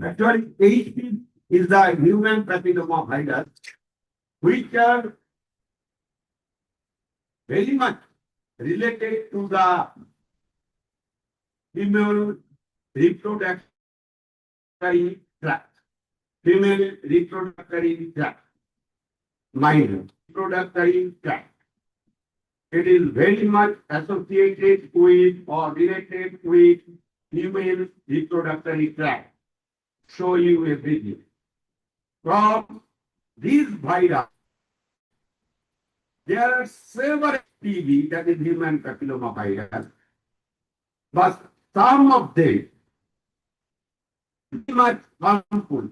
Actually, HP is the human papilloma virus, which are very much related to the female reproductive tract, female reproductive tract, mind reproductive tract. It is very much associated with or related with female reproductive tract. Show you a video. From this virus, there are several TB, that is human papilloma virus, but some of them very much harmful.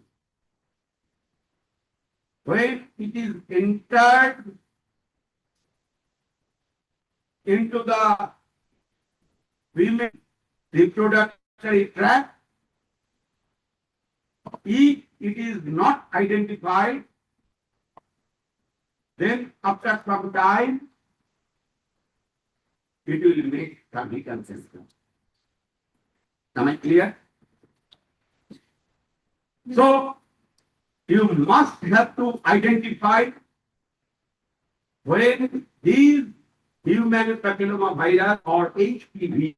When it is entered into the female reproductive tract, if it is not identified, then after some time, it will make cervical cancer. Am I clear? So, you must have to identify when these human papilloma virus or HPV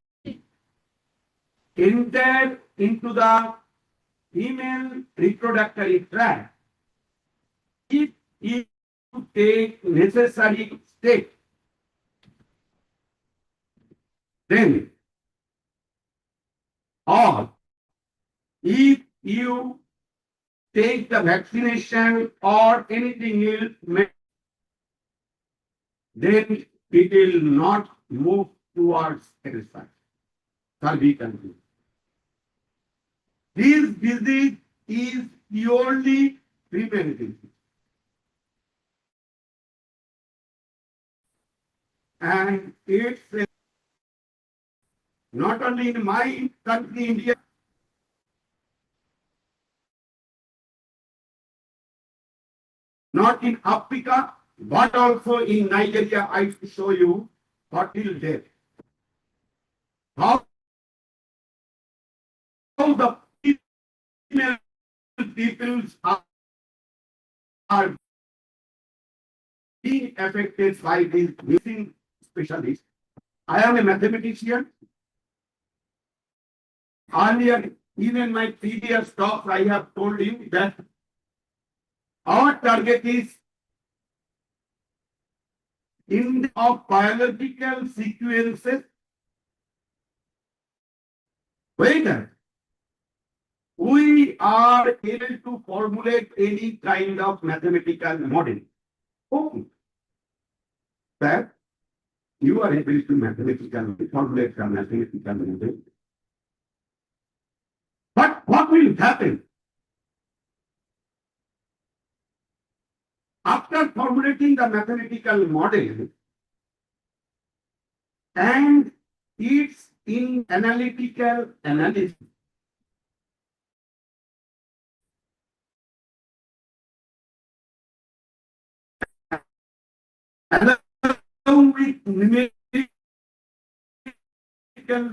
enter into the female reproductive tract. If you take necessary steps, then, or if you take the vaccination or anything else, then it will not move towards cervical. This disease is purely female disease. And it's not only in my country, India, not in Africa, but also in Nigeria. I will show you what till death. How the female peoples are being affected by these missing specialists. I am a mathematician. Earlier, even my previous talks, I have told you that our target is in of biological sequences, whether we are able to formulate any kind of mathematical model. Okay. That you are able to mathematically formulate a mathematical model. But what will happen? After formulating the mathematical model and its in analytical analysis, along with numerical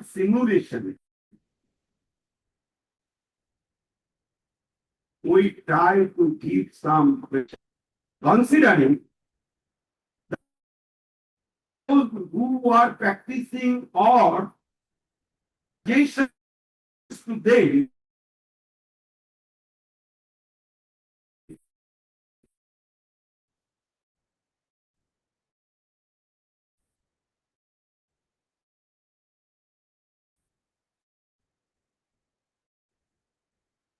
simulation, we try to give some, considering those who are practicing or cases today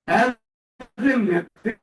as a method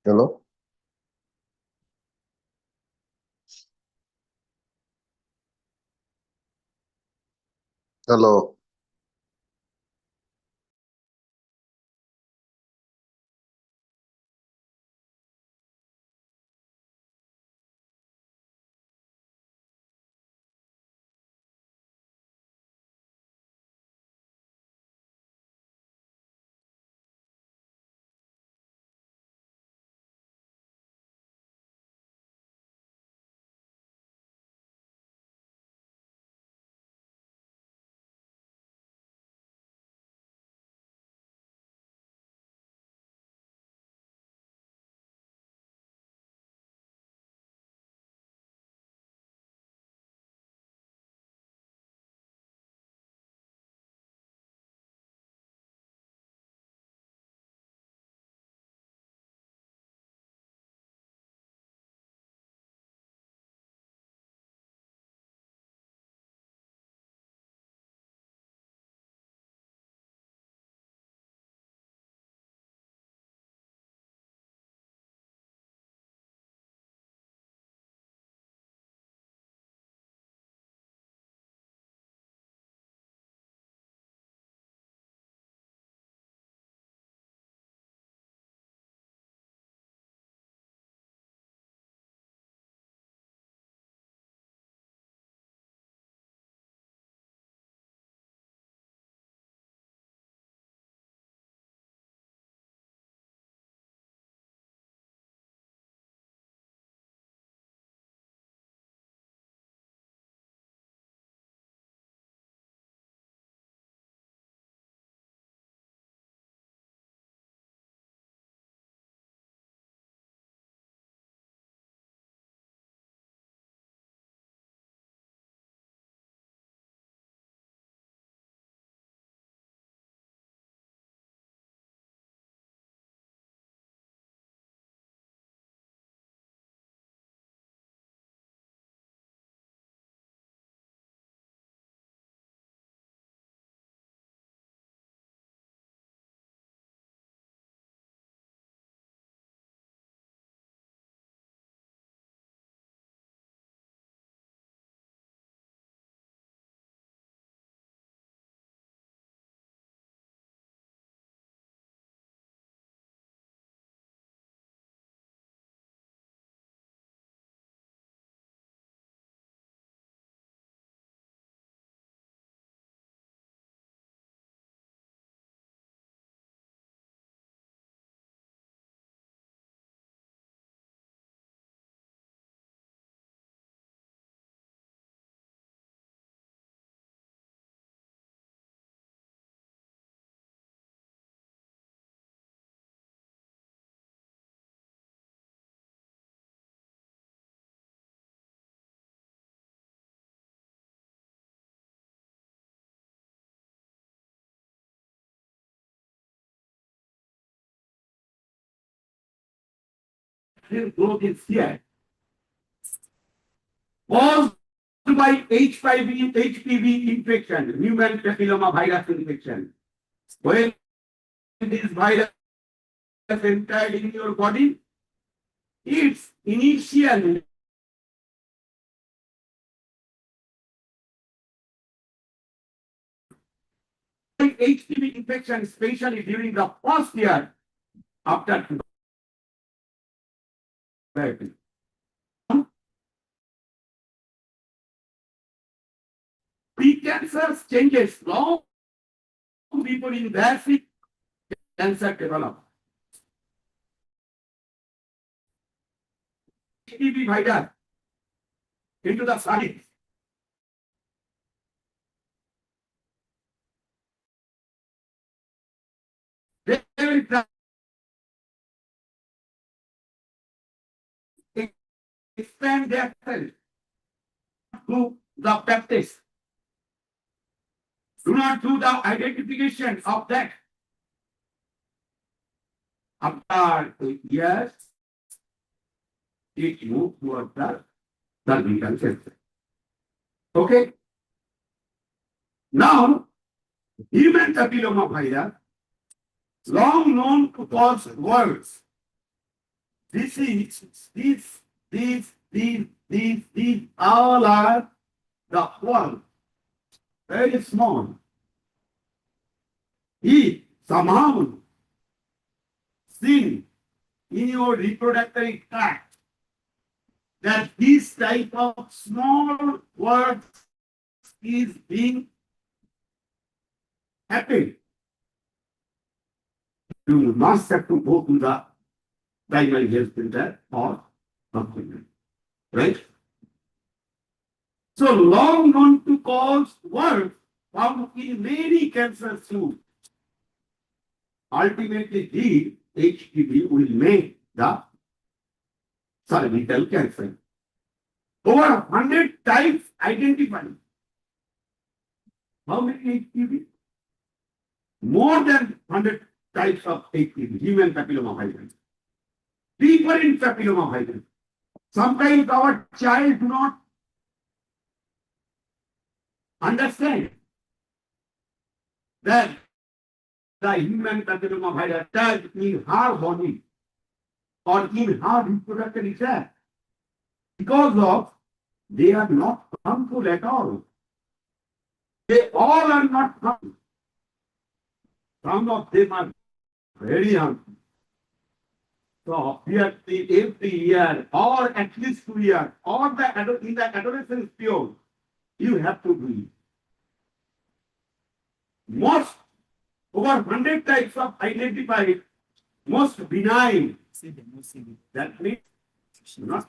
Hello? Hello? Growth is here. Caused by HPV infection, human papilloma virus infection. When this virus entered in your body, its initial HPV infection, especially during the first year after puberty. Precancerous changes long before in basic cancer develop. HPV virus into the science. They will expand their cells to the practice. Do not do the identification of that. After 8 years, it moves towards the cervical cancer. Okay? Now, human papilloma virus, long known to cause worms, This is, these all are the whole, very small. If somehow seen in your reproductive tract that this type of small words is being happened, you must have to go to the primary health center or hospital, right? So long known to cause work found in many cancers too. Ultimately, the HPV will make the cervical cancer. Over 100 types identified. How many HPV? More than 100 types of HPV, human papillomavirus. Different papillomavirus. Sometimes our child do not understand that the human papillomavirus does in her body or in her reproductive tract because of they are not harmful at all. They all are not harmful. Some of them are very harmful. So every year or at least 2 years or in the adolescence period, you have to do it. Most over 100 types of identified most benign. That means not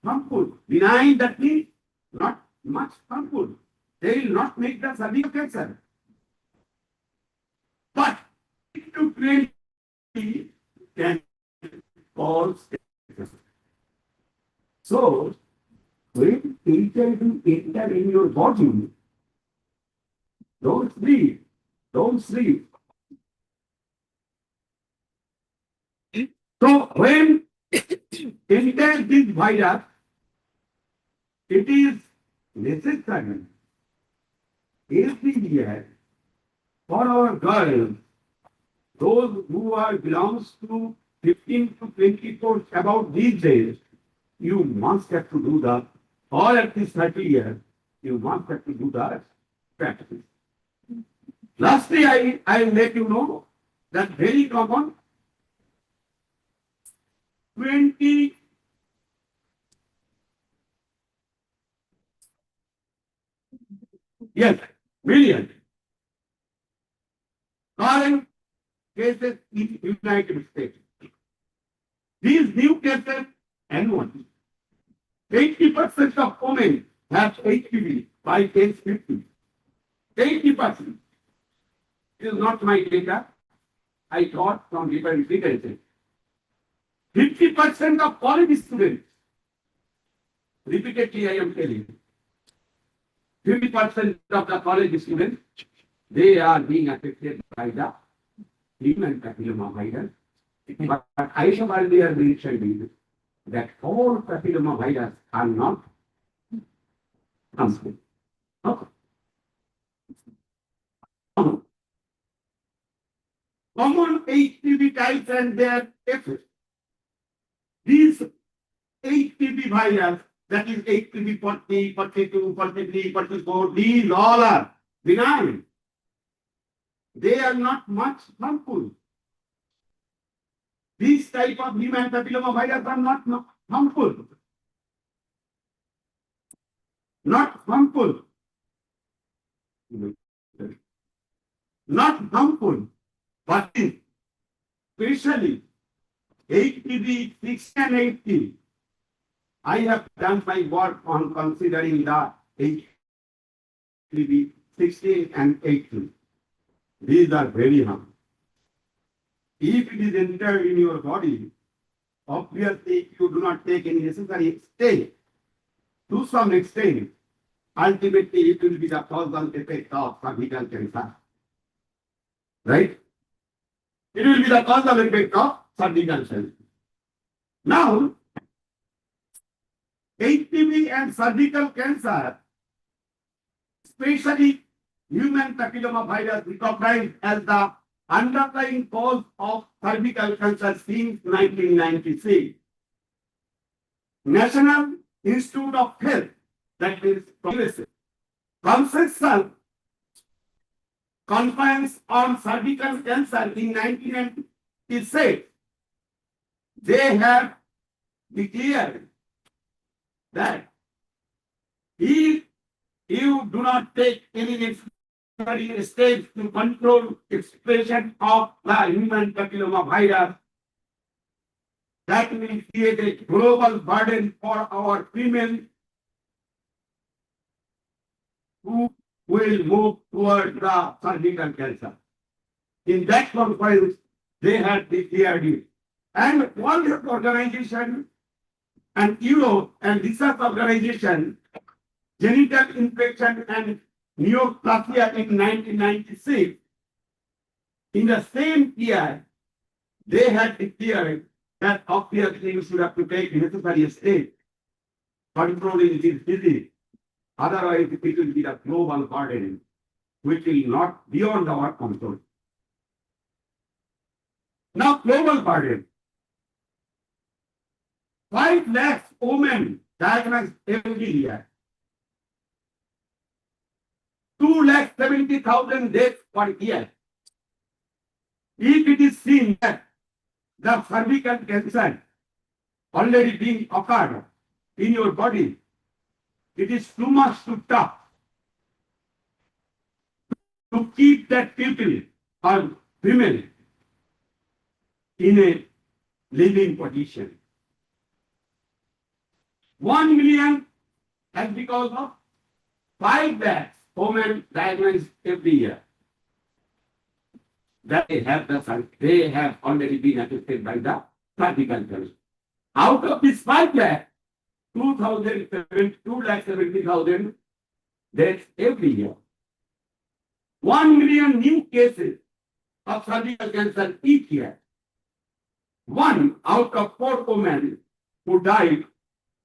harmful. Benign, that means not much harmful. They will not make the cervical cancer. But to 20 can cause cancer. So when HIV enter in your body, don't sleep. Don't sleep. So when enter this virus, it is necessary every year for our girls, those who are belongs to 15 to 24 about these days, you must have to do the, or at least 30 years, you must have to do the practice. Lastly, I let you know that very common 20 yes, million current cases in United States. These new cases annually. 80% of women have HPV by age 50. 80%. It is not my data. I got from different data. 50% of college students, repeatedly I am telling you, 50% of the college students, they are being affected by the human papillomavirus. But I have earlier mentioned that all papillomavirus are not harmful. Okay. Common HPV types and their effects. These HPV virus, that is HPV 40, 42, 43, 44, these all are benign. They are not much harmful. These type of human papillomavirus are not harmful. Not harmful. Not harmful. But especially HPV 60 and 80, I have done my work on considering the HPV 16 and 18. These are very harmful. If it is entered in your body, obviously if you do not take any necessary step, to some extent, ultimately it will be the causal effect of cervical cancer. Right? It will be the causal effect of cervical cancer. Now, HPV and cervical cancer, especially human papillomavirus recognized as the underlying cause of cervical cancer since 1996. National Institute of Health, that is USA, consensus conference on cervical cancer in 1996, they have declared that if you do not take any necessary steps to control expression of the human papilloma virus, that will create a global burden for our women who will move toward the cervical cancer. In that conference, they had declared it. And World Health Organization and Europe and Research Organization, Genital Infection and Neoplasia in 1996, in the same year, they had declared that obviously you should have to take necessary steps controlling this disease. Otherwise, it will be a global burden, which will not beyond our control. Now, global burden. 5 lakhs women diagnosed every year. 2,70,000 deaths per year. If it is seen that the cervical cancer already being occurred in your body, it is too much to tough to keep that people or women in a living position. 1 million, and because of 5 lakhs women diagnosed every year, that they have already been affected by the cervical cancer. Out of this 5 lakhs, 2,70,000 deaths every year. 1 million new cases of cervical cancer each year. 1 out of 4 women who died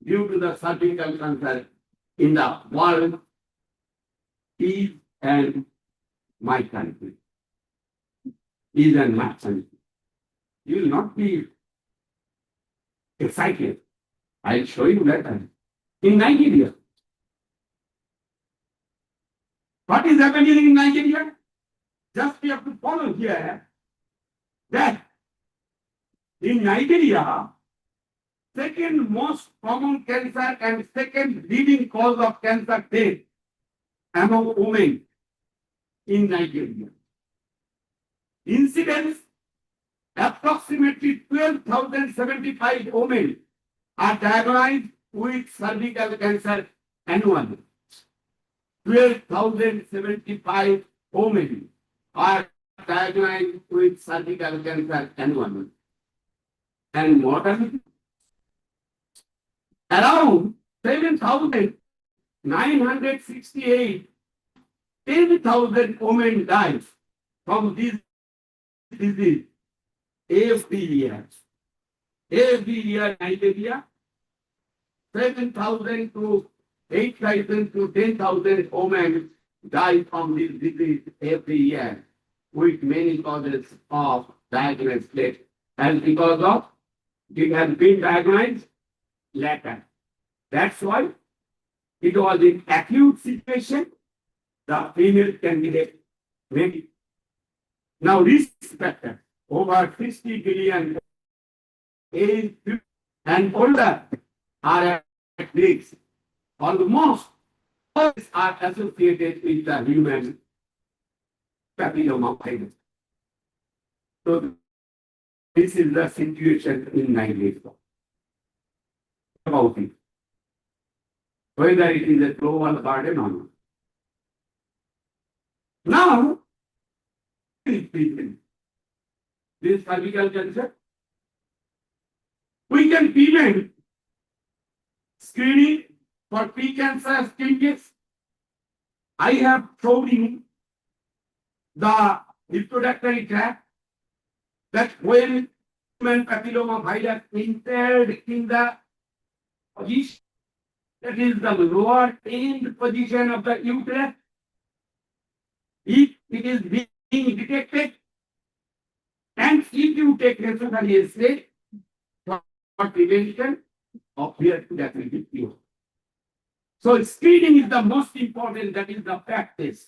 due to the cervical cancer in the world is and my country. Is and my country. You will not be excited. I'll show you later. In Nigeria. What is happening in Nigeria? Just we have to follow here that in Nigeria, second most common cancer and second leading cause of cancer death among women in Nigeria. Incidence, approximately 12,075 women are diagnosed with cervical cancer annually. 12,075 women are diagnosed with cervical cancer annually. And mortality, around 7,968, 10,000 women die from this disease every year. Every year, Nigeria, 7,000 to 8,000 to 10,000 women die from this disease every year, with many causes of diagnosed death. And because of it has been diagnosed later. That's why it was in acute situation, the female candidate maybe. Now risk factor, over 60 billion age and older are at risk. Almost all are associated with the human papilloma virus. So this is the situation in Nigeria. About it. Whether it is a global burden or not. Now, this cervical cancer, we can prevent screening for pre-cancer stages. I have shown you the reproductory tract that when human papilloma virus entered in the position, that is the lower end position of the uterus, if it is being detected, And if you take necessary step for prevention, obviously that will be cured. So screening is the most important, that is the practice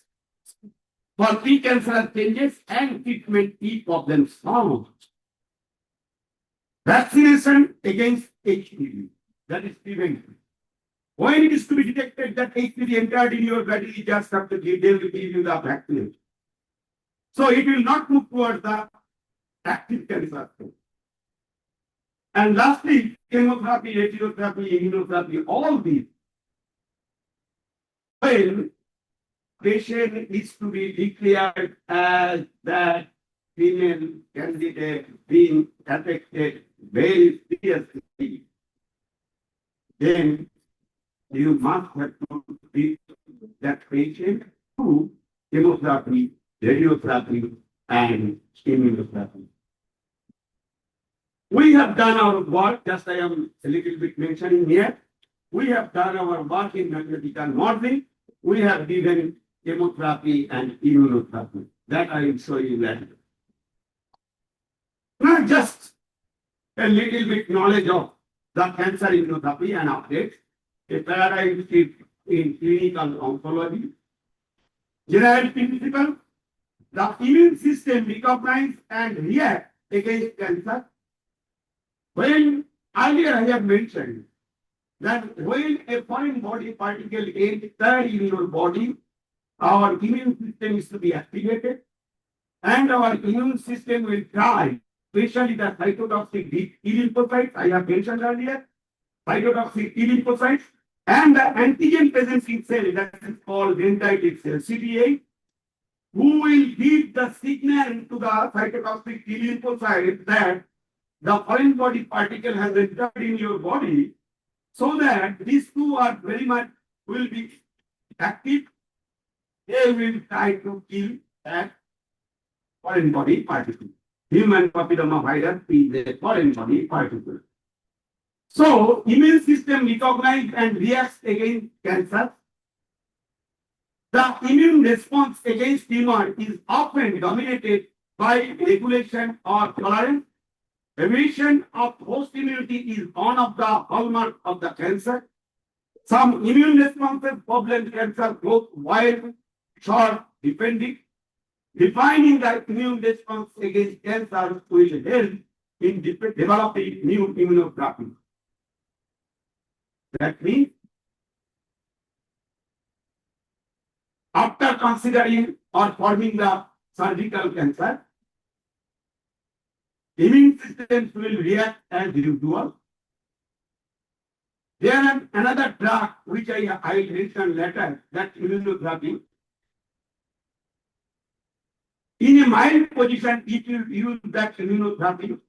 for precancerous changes and treatment if problems found. Vaccination against HPV, that is prevention. When it is to be detected that HPV entered in your body, you just have to give, they will give you the vaccine. So it will not move towards the active cancer. And lastly, chemotherapy, radiotherapy, immunotherapy, all these, when patient is to be declared as that female candidate being affected very seriously, then you must have to treat that patient through chemotherapy, radiotherapy, and immunotherapy. We have done our work, just I am a little bit mentioning here. We have done our work in mathematical modeling. We have given chemotherapy and immunotherapy. That I will show you later. Not just a little bit knowledge of the cancer immunotherapy and updates, a paradigm shift in clinical oncology. General principle, the immune system recognizes and reacts against cancer. When earlier I have mentioned that when a foreign body particle enters in your body, our immune system is to be activated, and our immune system will try, especially the cytotoxic T lymphocytes I have mentioned earlier, cytotoxic T lymphocytes, and the antigen presenting cell that is called dendritic cell, CD8, who will give the signal to the cytotoxic T lymphocytes that the foreign body particle has entered in your body, so that these two are very much will be active. They will try to kill that foreign body particle. Human papillomavirus is a foreign body particle. So, immune system recognizes and reacts against cancer. The immune response against tumor is often dominated by regulation or tolerance. Evasion of host immunity is one of the hallmarks of the cancer. Some immune responses problem cancer growth while short depending. Defining the immune response against cancer will help in developing new immunotherapy. That means, after considering or forming the cervical cancer, immune systems will react as usual. There is another drug which I will mention later, that immunotherapy. In a mild position, if you use that immunotherapy,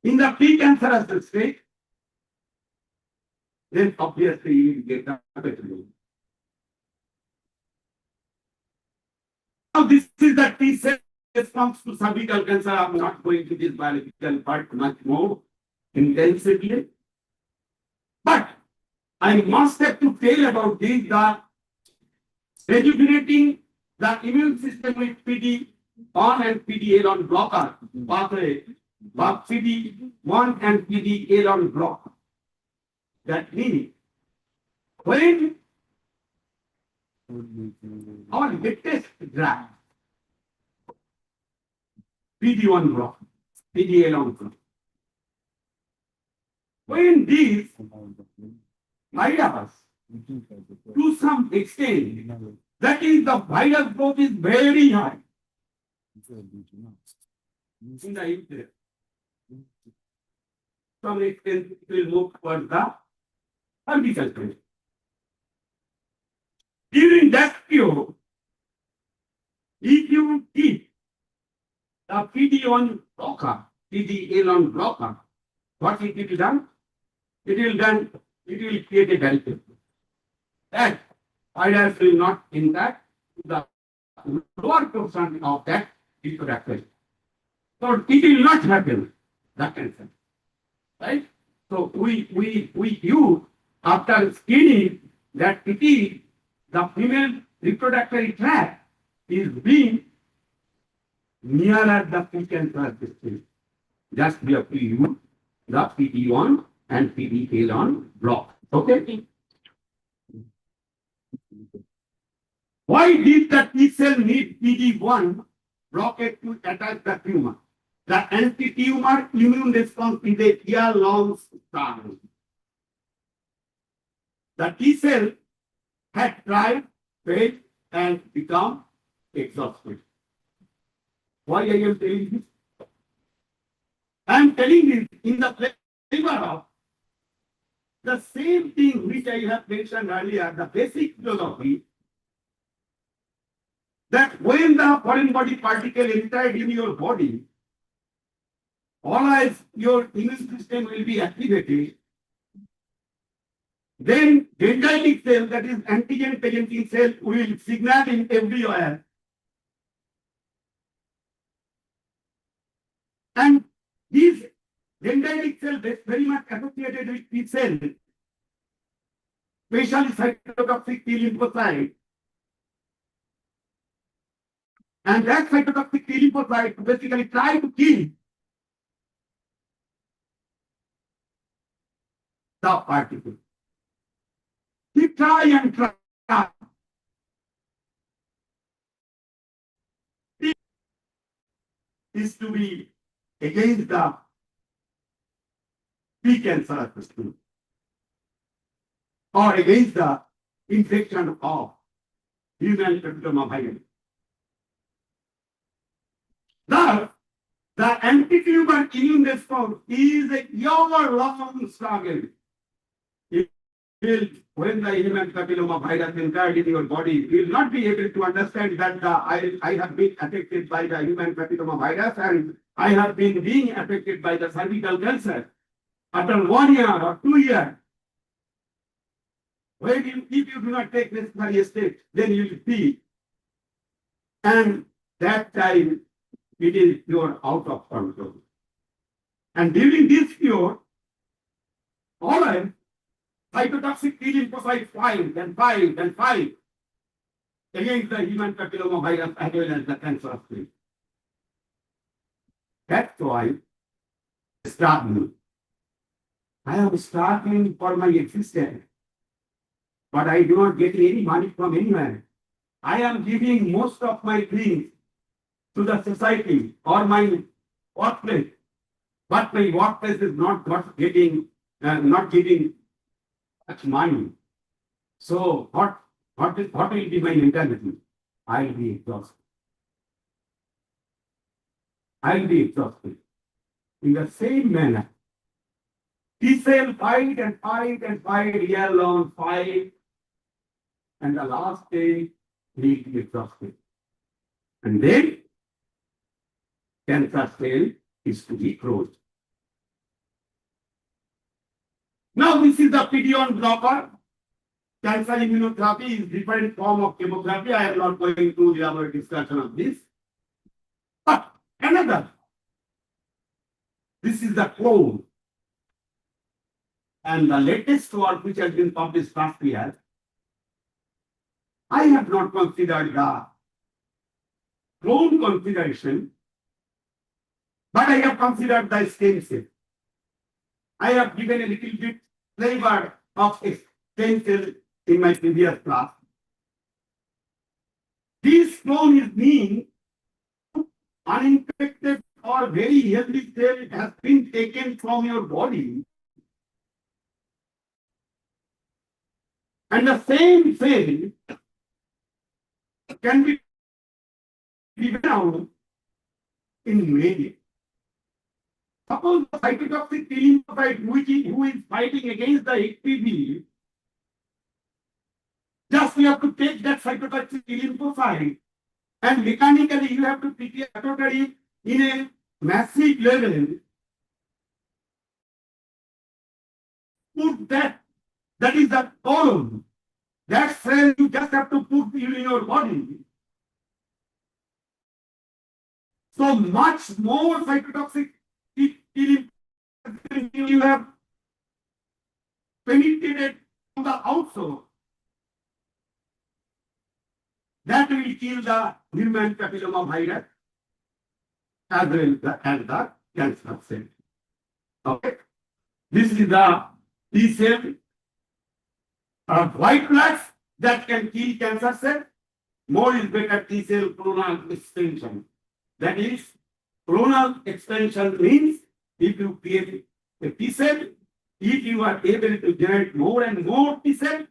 in the precancerous state, then obviously you will get the better. Now this is the T cell response to cervical cancer. I am not going to this biological part much more intensively. But I must have to tell about this, the rejuvenating the immune system with PD-1 and PD-L1 blocker pathway, but PD-1 and PD-L1 blocker. That means when our latest drug, PD-1 blocker, PD-L1 blocker, when these virus, to some extent, that is the virus growth is very high in the uterus. Some extent it will move towards the cervical cancer. During that period, if you keep the PD-1 blocker, PD-L1 blocker, what it will done? It will create a barrier. That virus will not impact the lower portion of that reproductive. So it will not happen, that cancer. Right? So we use after screening that it is the female reproductive tract is being nearer the precancerous stage. Just we have to use the PD1 and PD-L1 block. Okay? Why did the T cell need PD1 blockade to attack the tumor? The anti-tumor immune response is a year-long struggle. The T cell had tried, failed, and become exhausted. Why I am telling this? I am telling this in the flavor of the same thing which I have mentioned earlier, the basic philosophy that when the foreign body particle entered in your body, always your immune system will be activated. Then dendritic cell, that is antigen presenting cell, will signal in everywhere. And these dendritic cell is very much associated with T cell, especially cytotoxic T lymphocyte. And that cytotoxic T lymphocyte basically try to kill the particle. He try and try. Is to be against the precancerous system or against the infection of human papillomavirus. Thus, the anti-tumor immune response is a year-long struggle. When the human papillomavirus entered in your body, you will not be able to understand that I have been affected by the human papillomavirus and I have been being affected by the cervical cancer. After 1 year or 2 years, if you do not take necessary steps, then you will see. And that time, you are out of control. And during this period, always cytotoxic T lymphocytes fight against the human papillomavirus as well as the cancer cell. That's why I am struggling for my existence, but I do not get any money from anywhere. I am giving most of my things to the society or my workplace, but my workplace is not giving much money. So what will be my mentality? I'll be exhausted. I'll be exhausted. In the same manner, T cell fight, year long fight, and the last day he is exhausted. And then cancer cell is to be closed. Now this is the PD-1 blocker. Cancer immunotherapy is different form of chemotherapy. I am not going to elaborate discussion of this. But another, this is the clone. And the latest work which has been published last year, I have not considered the clone consideration, but I have considered the stem cell. I have given a little bit flavor of stem cell in my previous class. This clone is mean uninfected or very healthy cell has been taken from your body, and the same cell can be given out in many. Suppose the cytotoxic T lymphocyte who is fighting against the HPV, just you have to take that cytotoxic T lymphocyte and mechanically you have to prepare cytokine in a massive level. Put that is the column. That cell you just have to put in your body. So much more cytotoxic T lymphocyte you have penetrated from the outside. That will kill the human papillomavirus. as well as the cancer cell. Okay. This is the T cell white blood that can kill cancer cell. More is better T cell clonal extension. That is, clonal extension means if you create a T cell, if you are able to generate more and more T cell,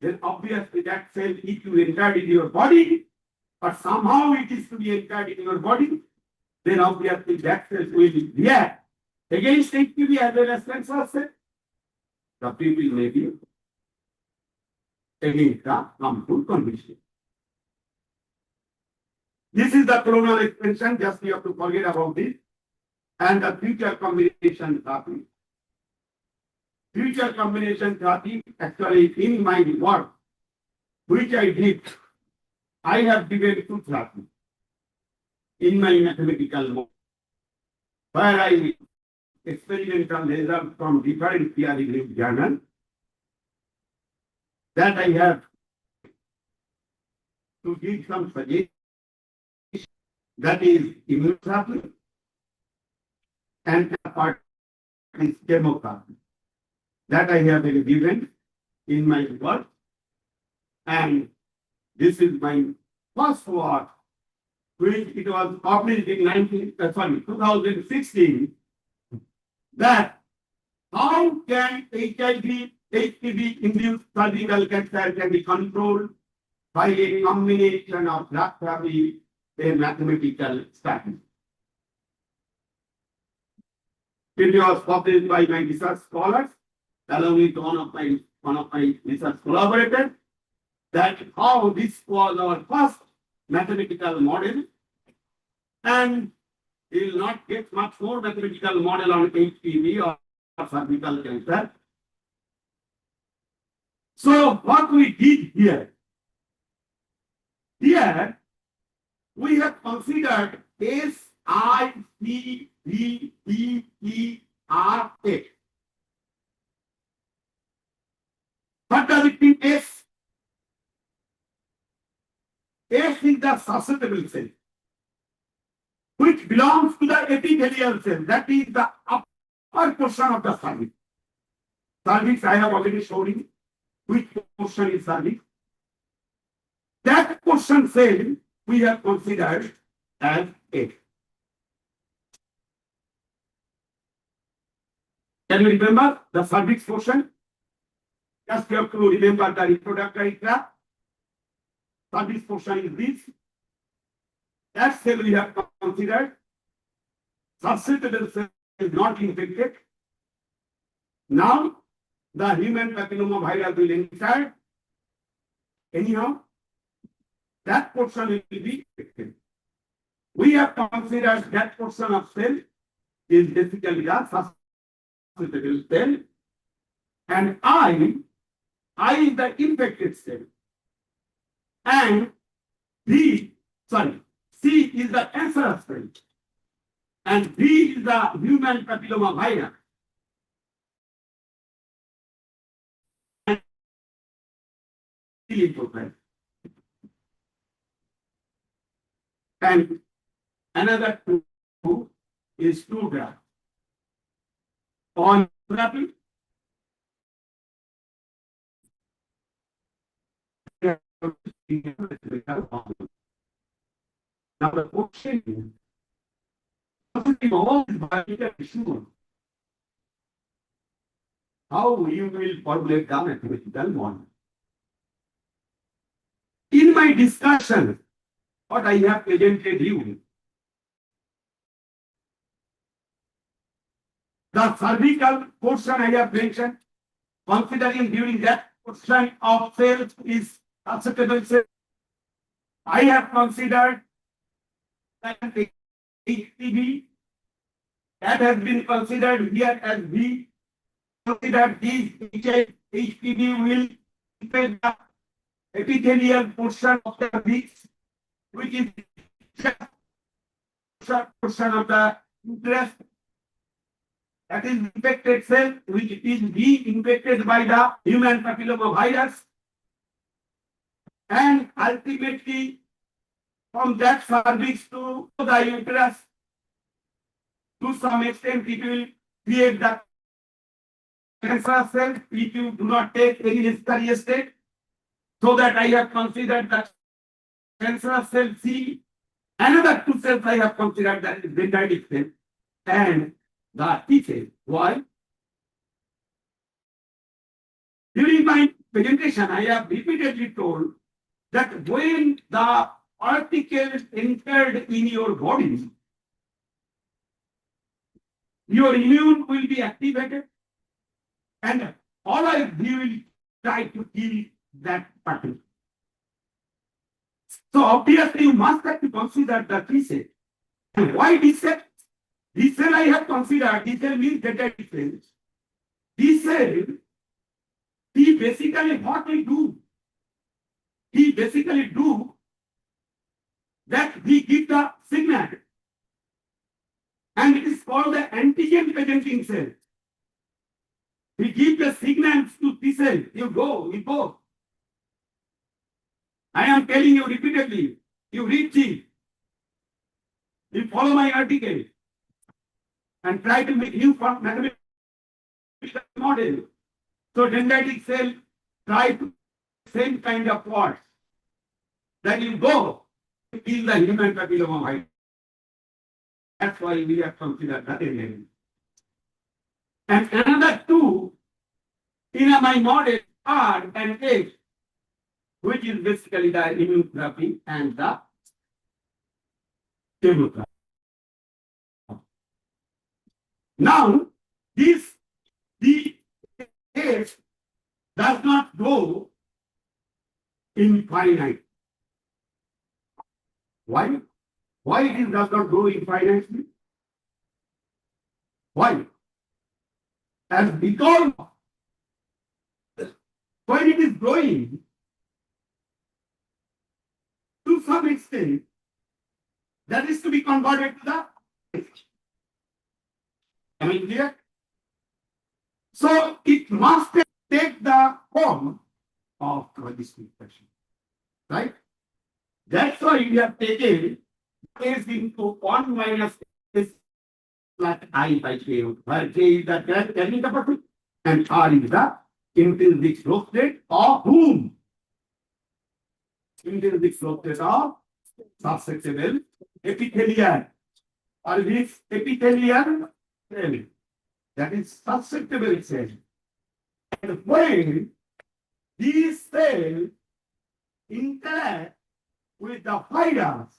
then obviously that cell, if you entered in your body, or somehow it is to be entered in your body, then obviously that cell will react against HPV as well as cancer cell. The people may be against the harmful condition. This is the clonal extension, just you have to forget about this. And the future combination therapy. Future combination therapy, actually in my work, which I did, I have given two therapies in my mathematical mode, where I experimental results from different peer-reviewed journals that I have to give some suggestions. That is immunotherapy, and a part is chemotherapy. That I have given in my work, and this is my first work, which it was published in 2016, that how can HIV, HPV-induced cervical cancer can be controlled by a combination of drug therapy and mathematical strategy. It was published by my research scholars, along with one of my research collaborators, that how this was our first mathematical model, and we will not get much more mathematical model on HPV or cervical cancer. So what we did here we have considered SICVERA. What does it mean, S? S is the susceptible cell, which belongs to the epithelial cell. That is the upper portion of the cervix. Cervix, I have already shown you which portion is cervix. That portion cell we have considered as A. Can you remember the cervix portion? Just you have to remember the reproductive tract. Cervix portion is this. That cell we have considered. Susceptible cell is not infected. Now, the human papilloma virus will enter. Anyhow, that portion will be infected. We have considered that portion of cell is basically the susceptible cell, and I is the infected cell, and C is the cancerous cell, and B is the human papilloma virus. And another two is two graph. On therapy, now the question is, all biological issues, how you will formulate the mathematical model. In my discussion, what I have presented you, the cervical portion I have mentioned, considering during that portion of cells is susceptible cell. I have considered that HPV, that has been considered here as B. Consider these HPV will infect the epithelial portion of the cervix, which is portion of the uterus. That is infected cell, which is being infected by the human papilloma virus, and ultimately from that cervix to the uterus, To some extent, it will create the cancer cells if you do not take any necessary step. So that I have considered that cancer cell C. Another two cells I have considered that is dendritic cell and the T cell. Why? During my presentation, I have repeatedly told that when the particles entered in your body, your immune will be activated and all of you will try to kill that particle. So obviously you must have to consider the T cell. And why T cell? T cell I have considered, T cell means dendritic cells. T cell, T basically what we do? He basically do that we give the signal and it is called the antigen presenting cell. We give the signals to T cell. You go, you go. I am telling you repeatedly. You read it. You follow my article and try to make new mathematical model. So dendritic cell try to same kind of words. That you go to kill the human papilloma virus. That's why we have considered that area. And another two in my model R and H, which is basically the immunotherapy and the chemotherapy. Now, the H does not go infinite. Why? Why it does not go infinitely? Why? And because when it is growing, to some extent, that is to be converted to the H. Am I clear? So it must take the form of discrete fraction, right? That's why we have taken S into 1 minus S plus I by K, where K is the carrying capacity and R is the intrinsic flow state of whom? Intrinsic flow state of susceptible epithelial or this epithelial cell. That is susceptible cell. And when these cells interact with the virus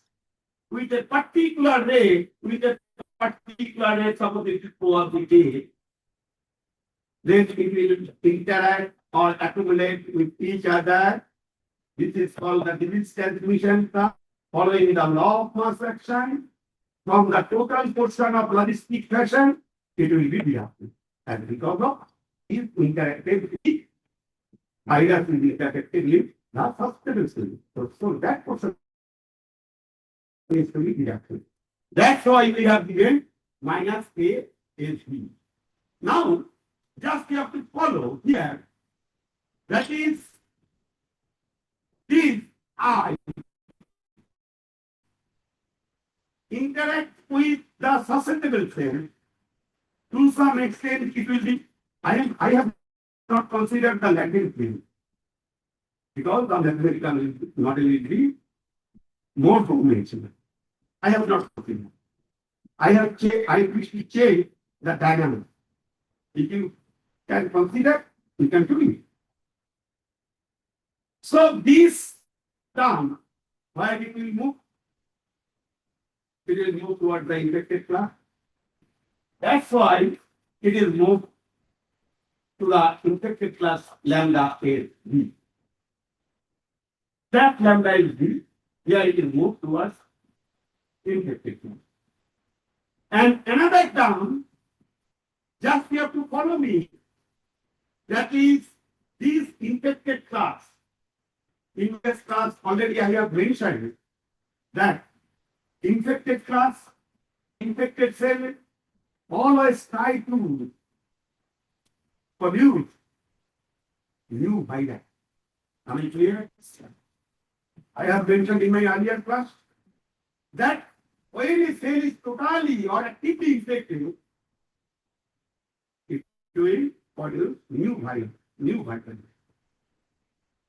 with a particular rate, suppose it is probability, then it will interact or accumulate with each other. This is called the disease transmission following the law of mass action. From the total portion of logistic fashion, it will be reactive. And because of this interactivity, virus will be interactive with the susceptibility. So that portion is to be reactive. That's why we have given minus A is B. Now, just you have to follow here. That is, this I interact with the susceptible cell. To some extent, it will be. I have not considered the Latin field because the mathematical model will be more two-dimensional. I have not considered. I wish to change the dynamic. If you can consider, you can do it. So this term, where it will move towards the infected class. That's why it is moved to the infected class lambda is B. That lambda is B. Here it is moved towards infected class. And another term, just you have to follow me. That is this infected class. In this class, already I have mentioned that infected class, infected cell, always try to produce new virus. Am I clear? I have mentioned in my earlier class that when a cell is totally or actively infected, it will produce new virus.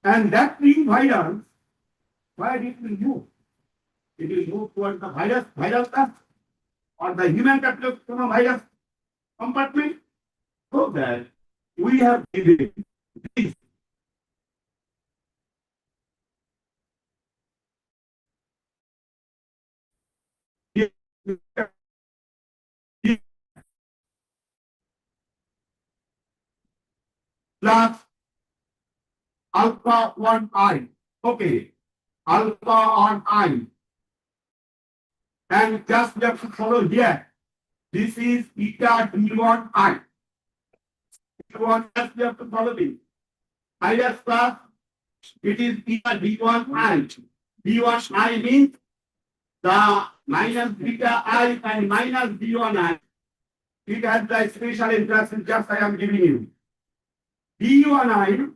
And that new virus, where it will move? It will move towards the viral class or the human papillomavirus compartment, so that we have given this plus alpha 1I. Okay, alpha on I. And just you have to follow here. This is eta D1I. D1, just you have to follow this. Virus class, it is eta D1I. D1I means the minus beta I and minus D1I. It has the special interaction just I am giving you. D1I,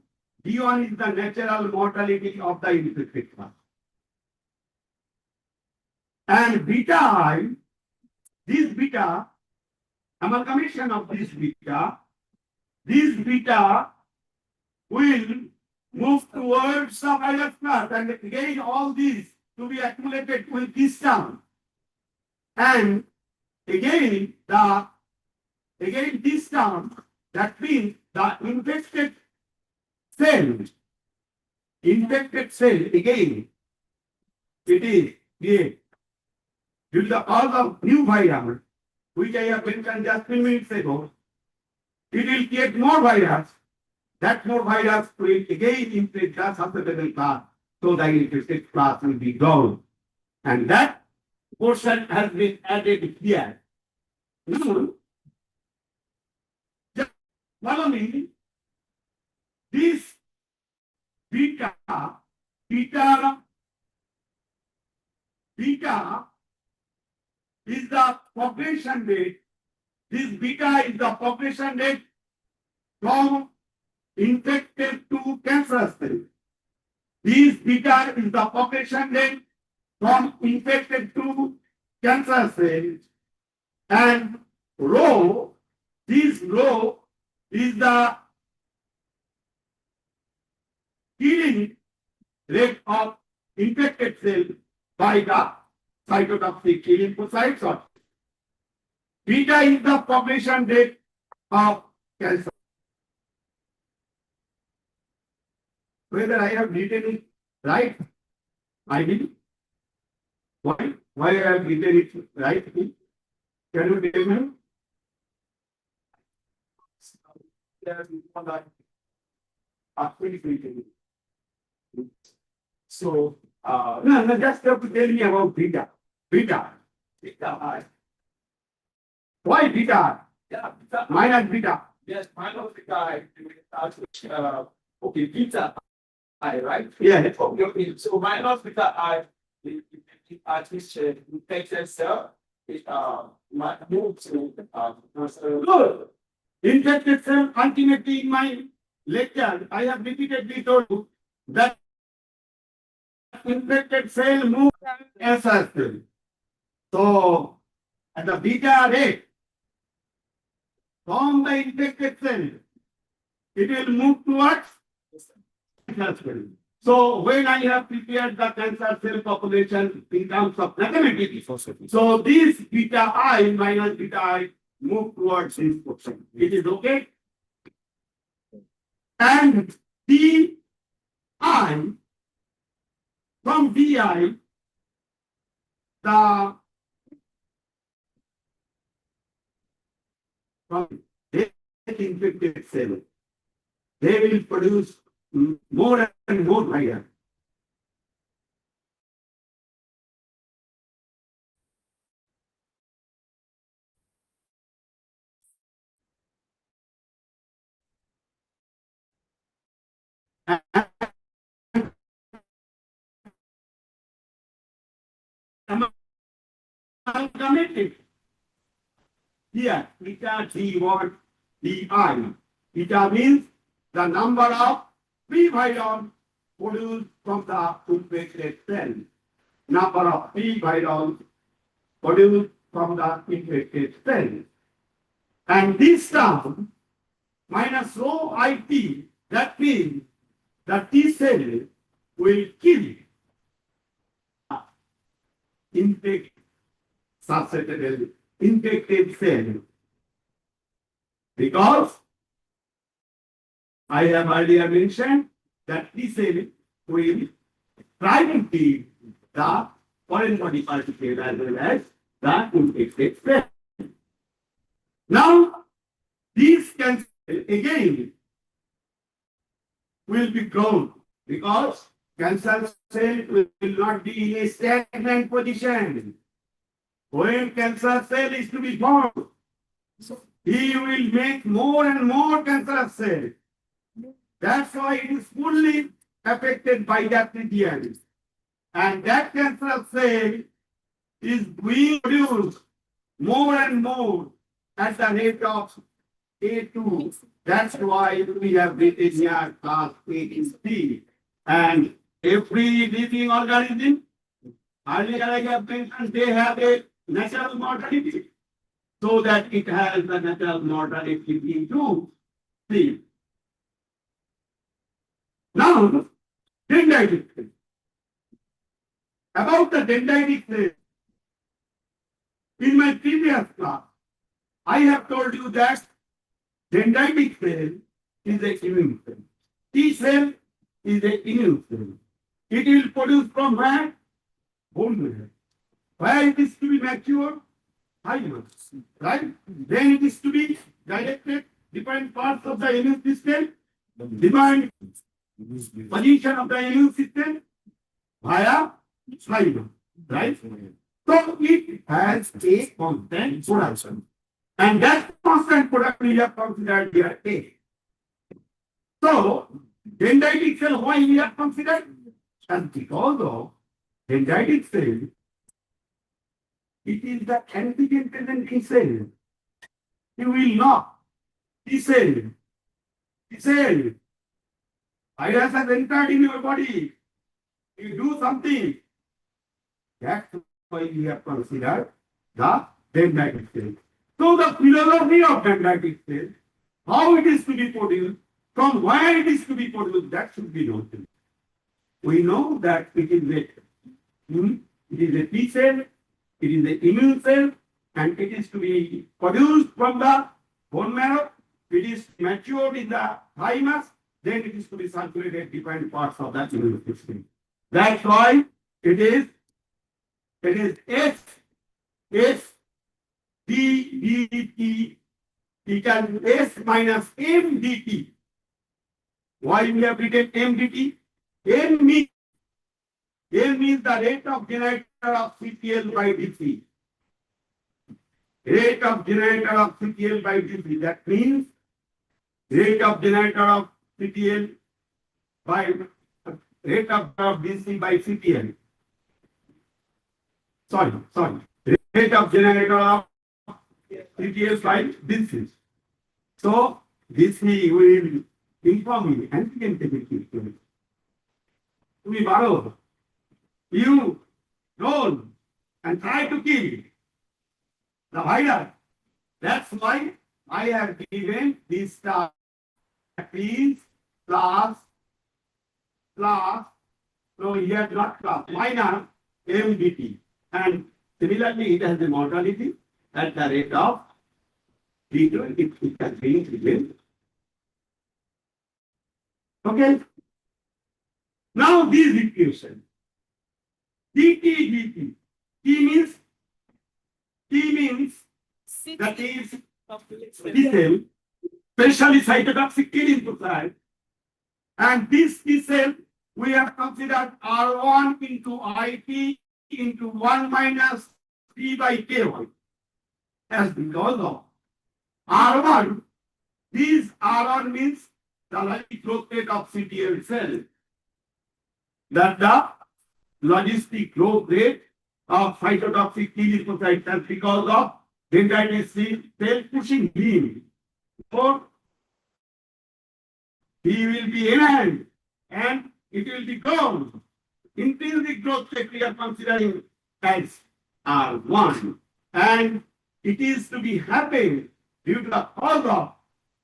D1 is the natural mortality of the infected class. And beta I, this beta, amalgamation of this beta will move towards the virus class, and again all these to be accumulated with this term. And again this term, that means the infected cell, again, it is created due to the cause of new virus, which I have mentioned just 3 minutes ago. It will create more virus. That more virus will again infect the susceptible class, so the infected class will be gone. And that portion has been added here. Now, just follow me. This beta is the population rate. This beta is the population rate from infected to cancerous cell. This beta is the population rate from infected to cancerous cells. And rho, this rho is the killing rate of infected cell by the cytotoxic lymphocytes. Or beta is the population rate of cancer. Whether I have written it right? I did. Why? Why I have written it right? Can you tell me? So, no, just have to tell me about beta. Beta I. Why beta? Yeah, Minus beta. yes, minus the guy. Okay, beta I, right? Yeah. Okay, so minus beta I, at least infected cell, it might move to Good. Infected cell, ultimately in my lecture, I have repeatedly told you that infected cell moves as a cell. So, at the beta rate, from the infected cell, it will move towards cancer cell. So, when I have prepared the cancer cell population in terms of mathematics, so this beta I minus beta I move towards this portion. It is okay? And di from di, the from infected cell, they will produce more and more virus. Amalgamated. Here, eta G1 Di. Eta means the number of free virons produced from the infected cell. Number of free virons produced from the infected cell. And this term minus rho IT, that means the T cell will kill infected susceptible infected cell because I have earlier mentioned that T cell will try to kill the foreign body particle as well as the infected cell. Now, these cancer again will be grown because cancer cell will not be in a stagnant position. When cancer cell is to be formed, he will make more and more cancerous cells. That's why it is fully affected by that region. And that cancerous cell is being produced more and more at the rate of A2. That's why we have written here class A2C. And every living organism, earlier I have mentioned, they have a natural mortality. So that it has the natural mortality into C. Now, dendritic cell. About the dendritic cell, in my previous class, I have told you that dendritic cell is a immune cell. T cell is a immune cell. It will produce from where? Bone marrow. Where it is to be mature? Thymus, right? Then it is to be directed different parts of the immune system, different position of the immune system via thymus, right? So it has a constant production. And that constant production we have considered here A. So, dendritic cell, why we have considered? And because of dendritic cell, it is the antigen present T cell. You will not. T cell. T cell. Virus has entered in your body. You do something. That's why we have considered the dendritic cell. So the philosophy of dendritic cell, how it is to be produced, from where it is to be produced, that should be noted. We know that it is a T cell, it is an immune cell, and it is to be produced from the bone marrow. It is matured in the thymus, then it is to be circulated different parts of the immune system. That's why it is S D D T equal to S minus M dt. Why we have written M dt? M means the rate of generator of CTL by DC. Rate of generator of CTL by DC. That means rate of generator of CTL by rate of DC by CTL. Sorry. Rate of generator of CTL by DC. So this will inform you antigen technique. তুমি পারো, you roll and try to kill the virus. That's why I have given this star. Please plus, so here not plus, minus MDT. And similarly, it has a mortality at the rate of D2. It has been given. Okay. Now this equation. DT. T means that is T cell, especially cytotoxic killing nuclide. And this T cell we have considered R1 into IP into 1 minus T by K1. As because of R1, this R1 means the logistic growth rate of CTL cell. That the logistic growth rate of cytotoxic T lymphocyte cells because of dendritic cell pushing him. So he will be enhanced and it will be grown. Intrinsic growth rate we are considering as are 1. And it is to be happened due to the cause of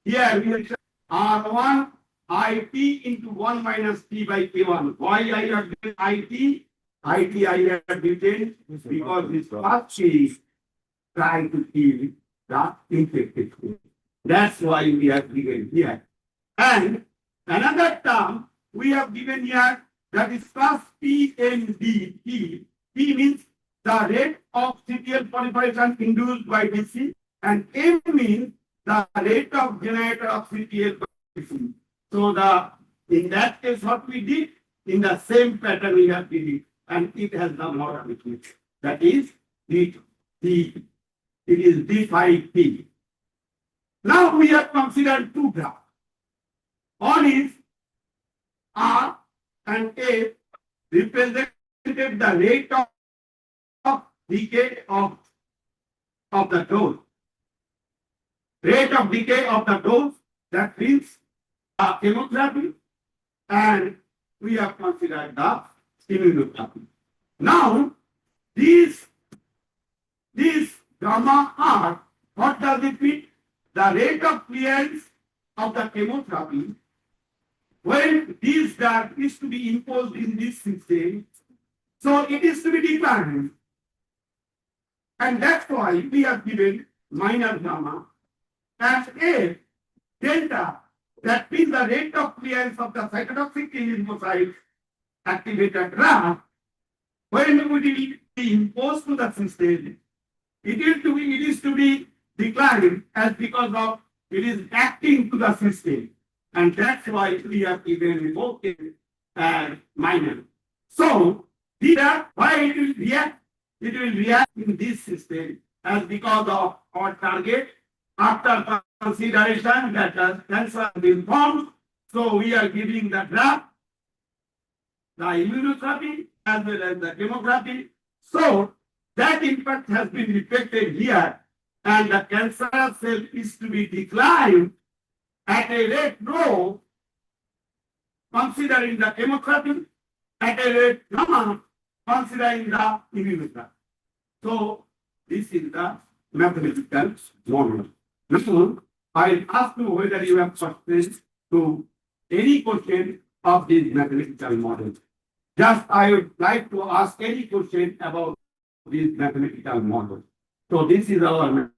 here we have R1 IT into 1 minus T by K1. Why I have written IT? IT I have written because this first is trying to kill the infected cell. That's why we have given here. And another term we have given here, that is plus PND. P means the rate of CTL proliferation induced by DC, and M means the rate of generator of CTL by DC. So in that case, what we did, in the same pattern we have did it, and it has the model with it. That is it is D5P. Now we have considered two graphs. One is R and A represented the rate of decay of the dose. Rate of decay of the dose, that means chemotherapy, and we have considered the immunotherapy. Now, this gamma R, what does it mean? The rate of clearance of the chemotherapy when this drug is to be imposed in this system, so it is to be declined. And that's why we have given minus gamma and A delta, that means the rate of clearance of the cytotoxic lymphocyte activated drug when it will be imposed to the system. It is to be declined as because of it is acting to the system, and that's why we have given revoking as minor. So here, why it will react? It will react in this system as because of our target. After consideration that the cancer has been formed, so we are giving the drug, the immunotherapy as well as the chemotherapy. So that impact has been reflected here, and the cancer cell is to be declined at a rate low, considering the chemotherapy, at a rate gamma, considering the immunotherapy. So this is the mathematical model. Now, I'll ask you whether you have questions to any question of this mathematical model. Just I would like to ask any question about this mathematical model. So this is our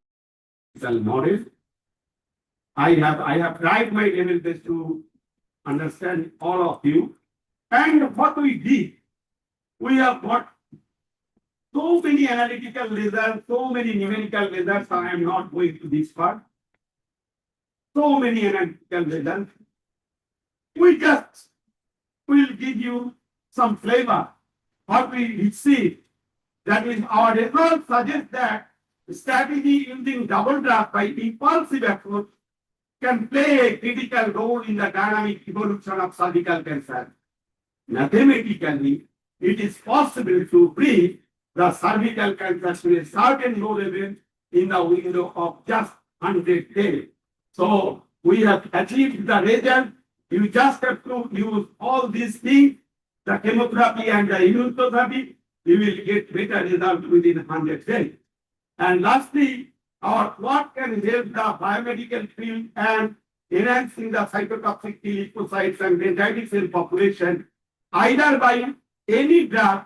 mathematical model. I have tried my level best to understand all of you. And what we did, we have got so many analytical results, so many numerical results. I am not going to this part. So many analytical results. We just will give you some flavor. What we receive, that is, our results suggest that strategy using double drug by impulsive approach can play a critical role in the dynamic evolution of cervical cancer. Mathematically, it is possible to bring the cervical cancer to a certain low level in the window of just 100 days. So we have achieved the result. You just have to use all these things, the chemotherapy and the immunotherapy. You will get better results within 100 days. And lastly, what can help the biomedical field and enhancing the cytotoxic T lymphocytes and dendritic cell population, either by any drug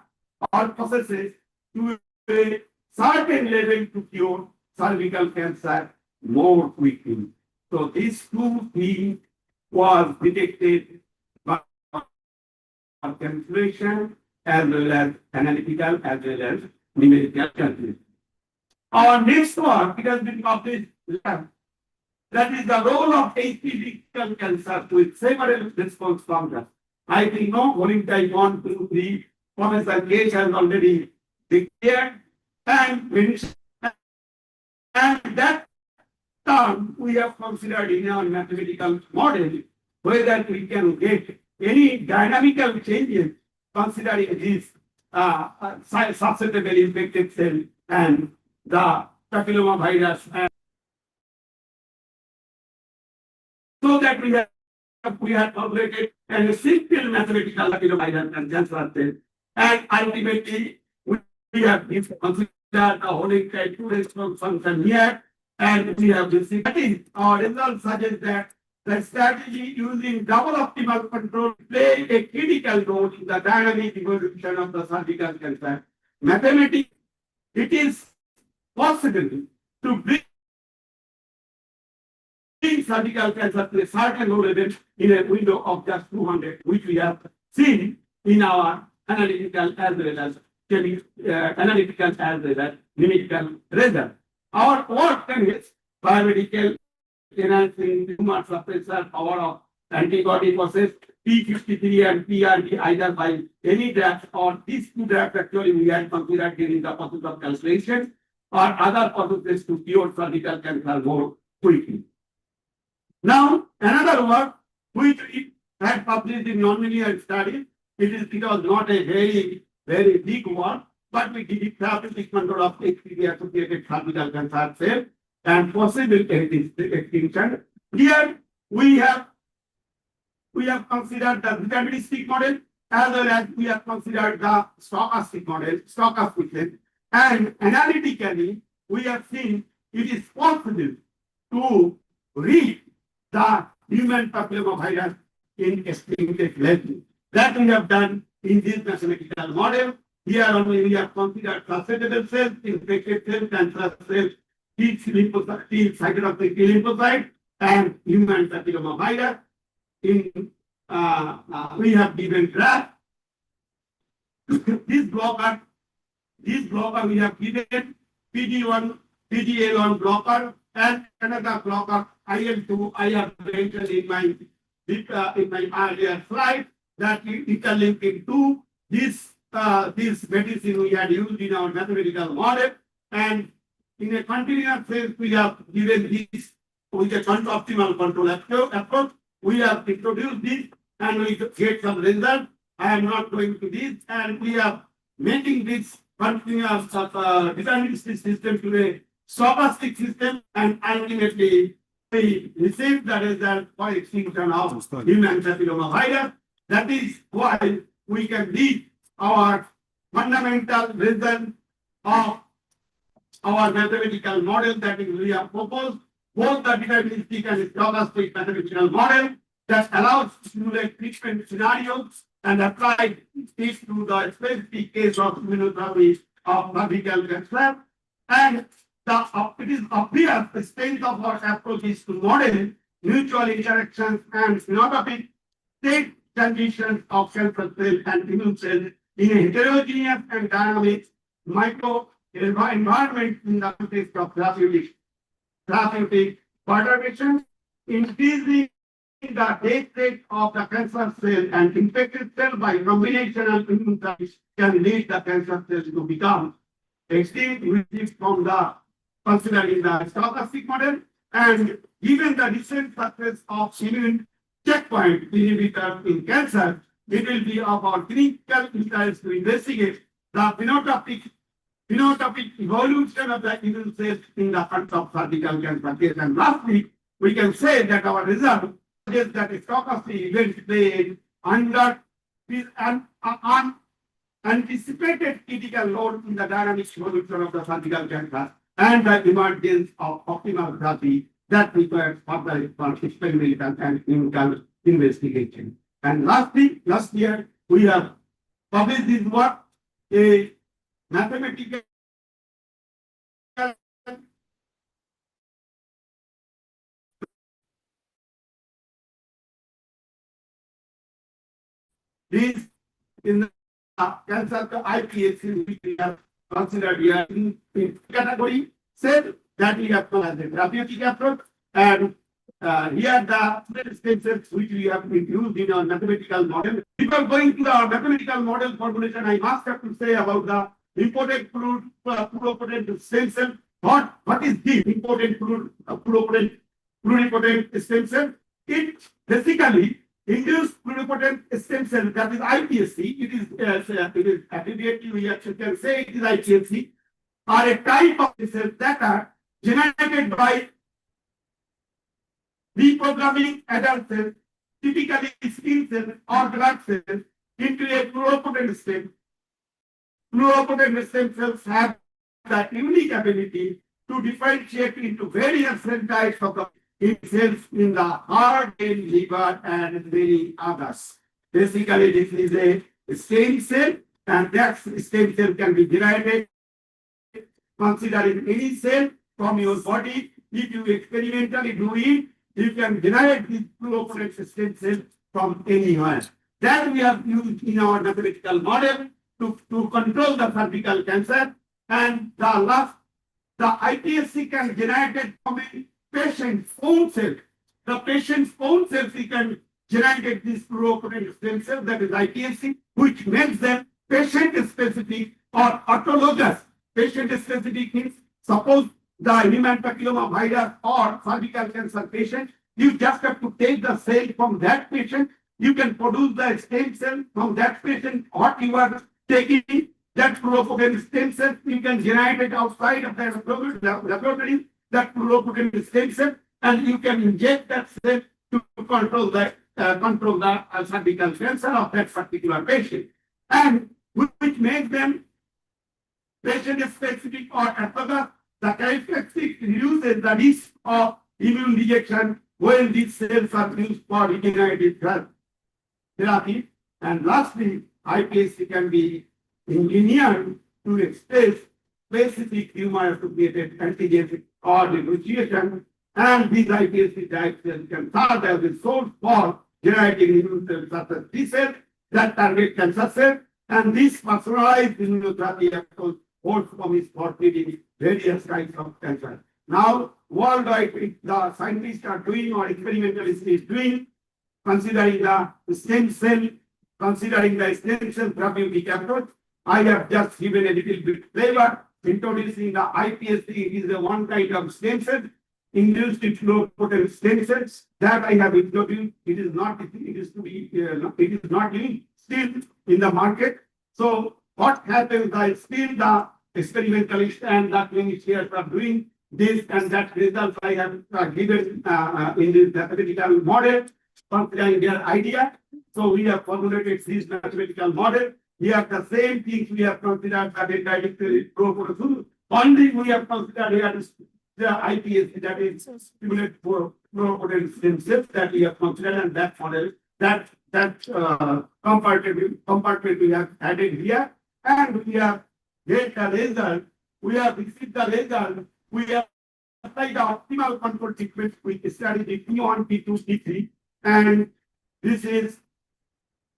or processes to a certain level to cure cervical cancer more quickly. So these two things was detected by calculation as well as analytical as well as numerical calculation. Our next work, it has been published, that is the role of atypical cancer with several response functions. I think no going time 1, 2, 3, Professor Gage has already declared and mentioned, and that term we have considered in our mathematical model, whether we can get any dynamical changes considering this susceptible infected cell and the papilloma virus, and so that we have calculated a simple mathematical papillomavirus and cancer cell, and ultimately we have considered that the holy calculation function here, and we have received. That is, our results suggest that the strategy using double optimal control play a critical role in the dynamic evolution of the cervical cancer. Mathematically, it is possible to bring cervical cancer to a certain low level in a window of just 200, which we have seen in our analytical as well as analytical as well as numerical result. Our work is biomedical enhancing tumor suppressor power of antibody process P53 and PRD either by any drugs or these two drugs actually we had considered during the process of calculation or other processes to cure cervical cancer more quickly. Now, another work which we had published in non-linear studies, it was not a very big work, but we did therapeutic control of HPV-associated cervical cancer cells and possible extinction. Here we have considered the deterministic model as well as we have considered the stochastic model, stochastic, and analytically we have seen it is possible to read the human papillomavirus in extincted level. That we have done in this mathematical model. Here only we have considered susceptible cells, infected cells, cancerous cells, T cytotoxic T lymphocyte, and human papillomavirus. We have given graph. This blocker we have given PD1, PDL1 blocker and another blocker IL2. I have mentioned in my earlier slide that interlinking to this medicine we had used in our mathematical model, and in a continuous phase we have given this with a optimal control approach. We have introduced this and we get some result. I am not going to this, and we are making this continuous deterministic system to a stochastic system, and ultimately we receive the result for extinction of human papillomavirus. That is why we can read our fundamental result of our mathematical model that is we have proposed, both the deterministic and stochastic mathematical model that allows to simulate treatment scenarios and apply it to the specific case of immunotherapy of cervical cancer. And it is obvious the strength of our approach is to model mutual interactions and phenotypic state conditions of cancer cells and immune cells in a heterogeneous and dynamic micro environment in the context of therapeutic perturbation, increasing the death rate of the cancer cell and infected cell by combination of immune therapies can lead the cancer cells to become extinct, which is from the considering the stochastic model, and given the recent success of immune checkpoint inhibitors in cancer, it will be of our clinical interest to investigate the phenotypic evolution of the immune cells in the front of cervical cancer case. And lastly, we can say that our result is that stochastic events play under anticipated critical role in the dynamic evolution of the cervical cancer and the emergence of optimal therapy that requires further experimental and clinical investigation. And lastly, last year we have published this work, a mathematical this in the cancer IPSC which we have considered here in category said that we have as a therapeutic approach, and here the stem cells which we have used in our mathematical model. Before going to our mathematical model formulation, I must have to say about the important pluripotent stem cell. What is the important pluripotent stem cell? It basically induced pluripotent stem cell, that is iPSC. It is abbreviated here. You can say it is iPSC, are a type of cells that are generated by reprogramming adult cells, typically skin cells or blood cells, into a pluripotent stem. Pluripotent stem cells have that unique ability to differentiate into various cell types of the cells in the heart, in liver, and many others. Basically, this is a stem cell, and that stem cell can be derived considering any cell from your body. If you experimentally do it, you can derive this pluripotent stem cell from anywhere. That we have used in our mathematical model to control the cervical cancer. And the last, the iPSC can generate it from a patient's own cell. The patient's own cells, he can generate this pluripotent stem cell, that is iPSC, which makes them patient-specific or autologous. Patient-specific means, suppose the human papilloma virus or cervical cancer patient, you just have to take the cell from that patient. You can produce the stem cell from that patient, what you are taking, that pluripotent stem cell, you can generate it outside of the laboratory, that pluripotent stem cell, and you can inject that cell to control the cervical cancer of that particular patient, and which makes them patient-specific or autologous. The characteristic reduces the risk of immune rejection when these cells are used for regenerative therapy. And lastly, iPSC can be engineered to express specific tumor-associated antigens or negotiation, and these iPSC type cells can serve as a source for generating immune cells such as T cells that target cancer cells, and this personalized immunotherapy approach holds promise for treating various kinds of cancer. Now, worldwide, the scientists are doing or experimentalists is doing, considering the stem cell therapeutic approach. I have just given a little bit flavor, introducing the iPSC. It is a one kind of stem cell, induced with pluripotent stem cells that I have introduced. It is not still in the market. So what happens is still the experimentalists and the clinicians are doing this, and that results I have given in this mathematical model, considering their idea. So we have formulated this mathematical model. Here the same things we have considered that is only we have considered here is the iPSC, that is stimulate for pluripotent stem cells that we have considered, and that model that compartment we have added here, and we have get the result. We have received the result. We have applied the optimal control sequence with strategy P1, P2, P3, and this is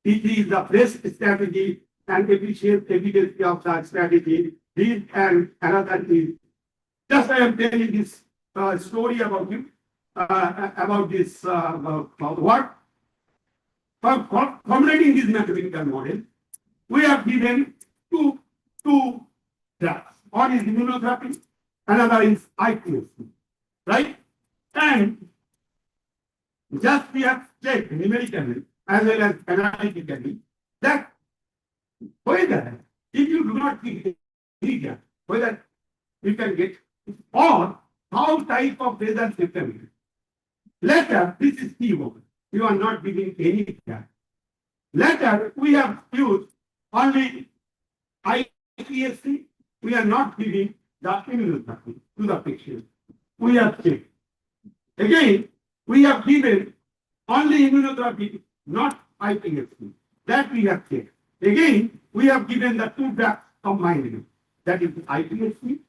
P3 is the best strategy and efficient evidence of that strategy. This and another is just I am telling this story about you about this work. For formulating this mathematical model, we have given two drugs. One is immunotherapy, another is iPSC, right? And just we have checked numerically as well as analytically that whether if you do not give any drug, whether you can get or how type of result you can get. Later, this is P1. You are not giving any drug. Later, we have used only iPSC. We are not giving the immunotherapy to the patient. We have checked. Again, we have given only immunotherapy, not iPSC. That we have checked. Again, we have given the two drugs combined. That is iPSC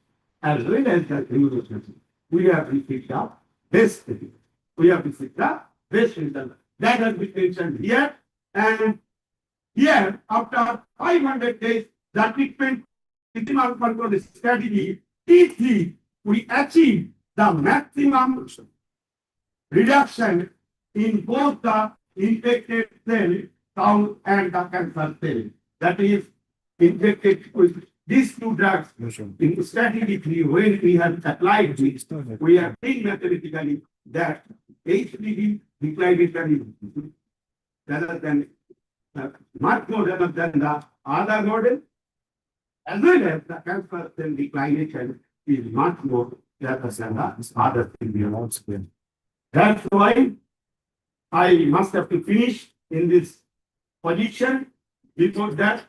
as well as the immunotherapy. We have received the best result. We have received the best result. That has been mentioned here. And here, after 500 days, the treatment control strategy T3, we achieve the maximum reduction in both the infected cell count and the cancer cell. That is infected with these two drugs. In strategy 3, when we have applied this, we have seen mathematically that HPV declination is rather than much more rather than the other model, as well as the cancer cell declination is much more rather than the other thing we have also been. That's why I must have to finish in this position. Before that,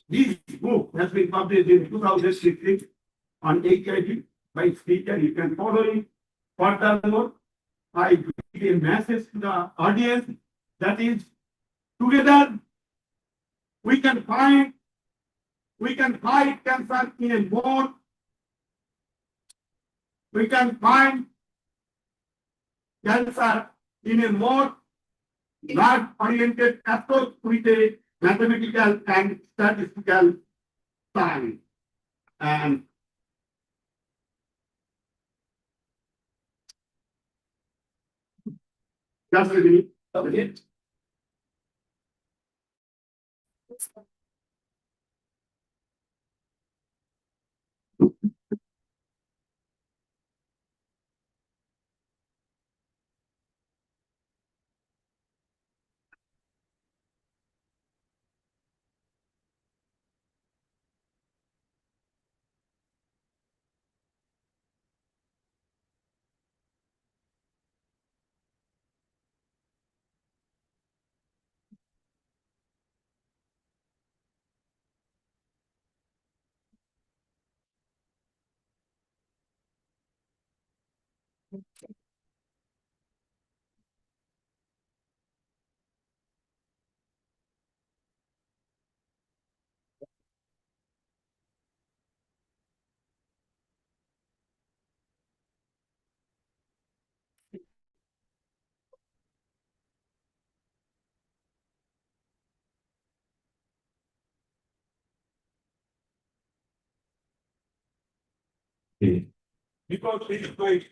this book has been published in 2016 on HIV by speaker. You can follow it. Furthermore, I give a message to the audience that is together we can fight cancer in a more, we can find cancer in a more blood-oriented approach with a mathematical and statistical science. And just a minute. Okay. Because this is my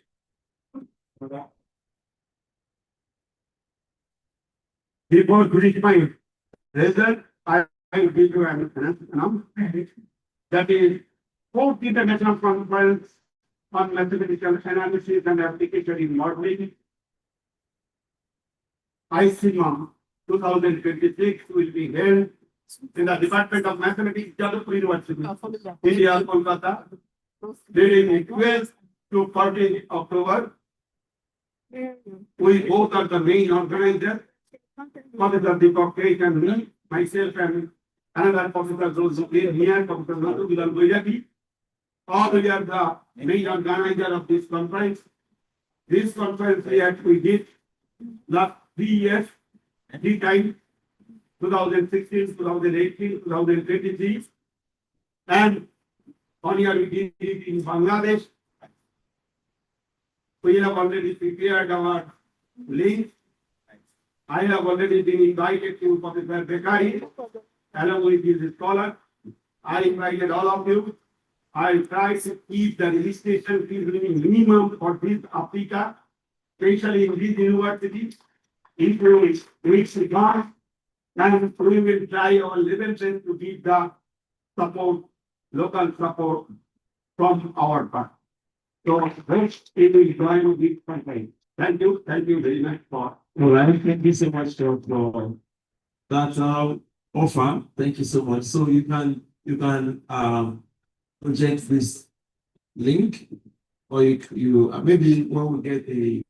before reach my result, I will give you an announcement. That is fourth international conference on mathematical analysis and application in modeling. Icammwa 2026 will be held in the Department of Mathematics, Jadavpur University, India, Kolkata, during 12th to 14th October. We both are the main organizers. Professor Deepak Kesh and me, myself and another Professor Joseph here, Professor Natu Bilal Boyaki. All we are the main organizer of this conference. This conference we did last 3 years, 3 times, 2016, 2018, 2023. And 1 year we did it in Bangladesh. We have already prepared our link. I have already been invited to Professor Bekari, along with his scholar. I invited all of you. I try to keep the registration fees minimum for this Africa, especially in this university, into which regard, and we will try our level best to give the support, local support from our part. So, let's join this campaign. Thank you very much for. All right, thank you so much for that offer. Thank you so much. So you can project this link, or you maybe when we get a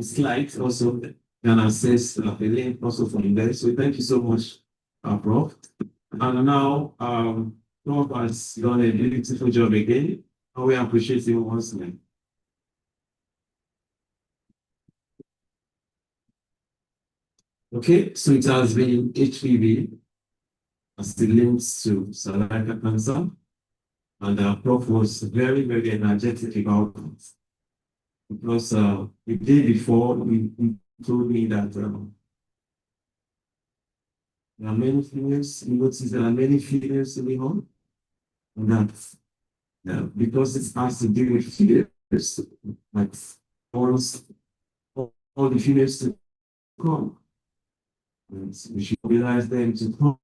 slide also can access the link also from there. So thank you so much, Prof. And now Prof has done a beautiful job again, and we appreciate him once again. Okay, so it has been HPV as the links to cervical cancer, and Prof was very, very energetic about it. Because the day before, he told me that there are many females, he noticed there are many females in the home, and that because it has to do with females, like wants all the females to come. And we should mobilize them to come.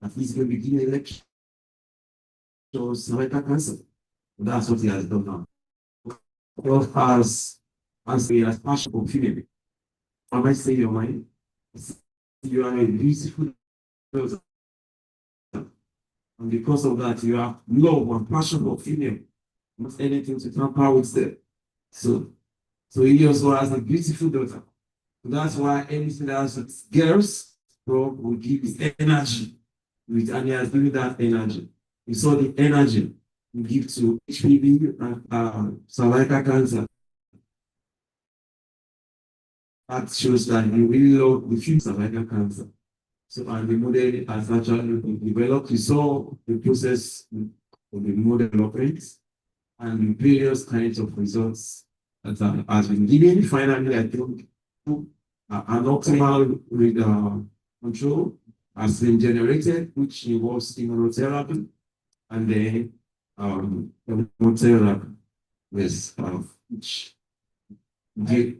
At least when we begin election, shows cervical cancer. That's what he has done now. God has passion for female. I might say your mind. You are a beautiful person. And because of that, you have love and passion for female. Not anything to tamper with them. So he also has a beautiful daughter. That's why anything else girls drug will give you energy. And he has given that energy. You saw the energy we give to HPV and cervical cancer. That shows that you really love the field cervical cancer. So, and the model has actually been developed. You saw the process of the model development and the various kinds of results that has been given. Finally, I think an optimal control has been generated, which involves immunotherapy and then chemotherapy with which give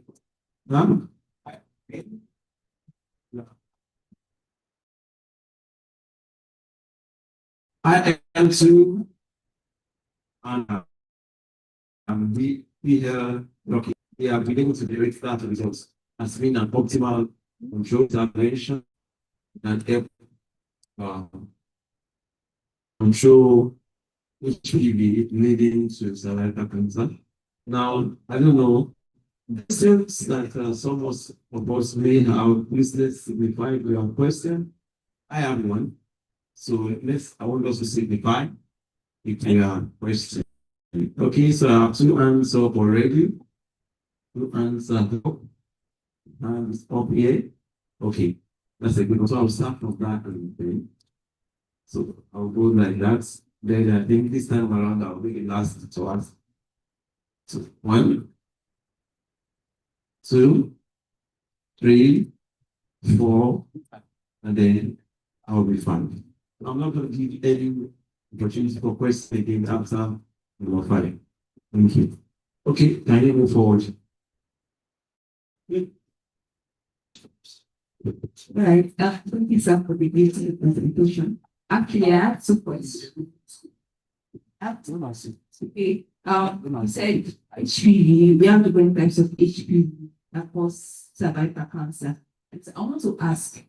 I am to and we have been able to generate that results has been an optimal control intervention and help control HPV leading to cervical cancer. Now, I don't know, questions that some of us may have. Please let's signify your question. I have one. So I want us to signify if we have question. Okay, so I have two hands up already. Two hands up. Hands up here. Okay, that's a good one. So I'll start from that and then. So I'll go like that. Then I think this time around I'll make it last to us. So 1, 2, 3, 4, and then I'll be fine. I'm not going to give any opportunity for questions again after number 5. Thank you. Okay, can you move forward? Right. Thank you, sir, for the detailed presentation. Actually, I have 2 questions. Okay. You said HPV, we have different types of HPV that cause cervical cancer. And so I want to ask,